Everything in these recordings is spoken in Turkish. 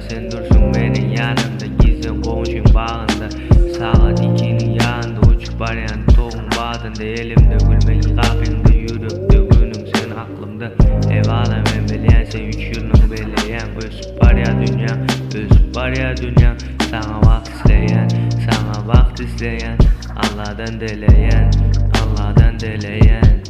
sen dursun benim yanımda, gizli komşun bağında. Saat 2'nin yanında uçup arayan tohum bağında, elimde gülmek kapında, yürekte günüm sen aklımda. Ev alem embeleyen sen üç yılını belleyen, ösüp var ya dünya, ösüp var ya dünya. Sana vakt isteyen, sana vakt isteyen, Allah'dan dileyen, Allah'dan dileyen.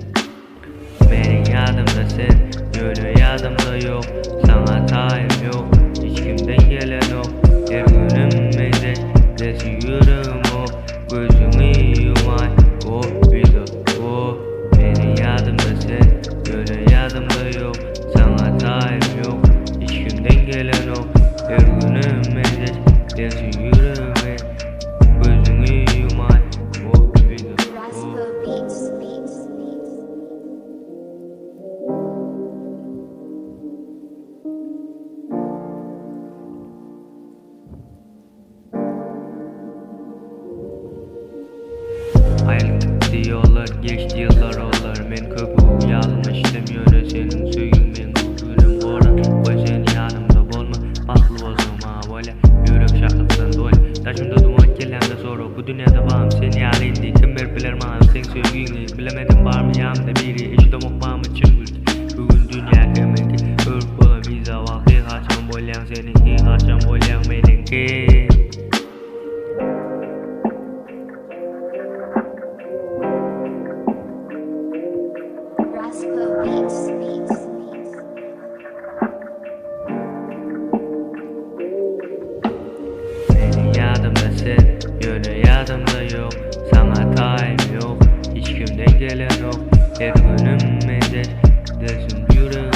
Benim yadımda sen, yönü yadımda yok. Sana talim yok, hiç kimden gelen yok. Her günüm mezek, desin yüreğim o. Gözümü yumay, o bir de o. Benim yadımda sen, yönü yadımda yok. Sana talim yok, hiç kimden gelen yok. Her günüm mezek, desin yüreğime. Gözümü yumay, o bir de o. Ayrıldık diyorlar, geçti yıllar ollar. Men köpüğü yazmıştım yöne, senin söygün men gülüm koran. Koy sen yanımda bolma, baklı olsun ha böyle. Yürek şaklıktan dolu, taşımda duman kellemde soru. Bu dünyada bağım sen yarindi, kim bilir mağam sen söygünü. Bilemedim var mı yanımda biri, eşit olmak bağımı çıngır. Bugün dünya kemenki, örk bola bize vakti. Kaçan bolyan seninki, kaçan bolyan benimki. Benim yadımda sen, yönü yadımda yok. Sana talim yok, hiç kimden gelen yok. Her günüm mezek, desin yüreğim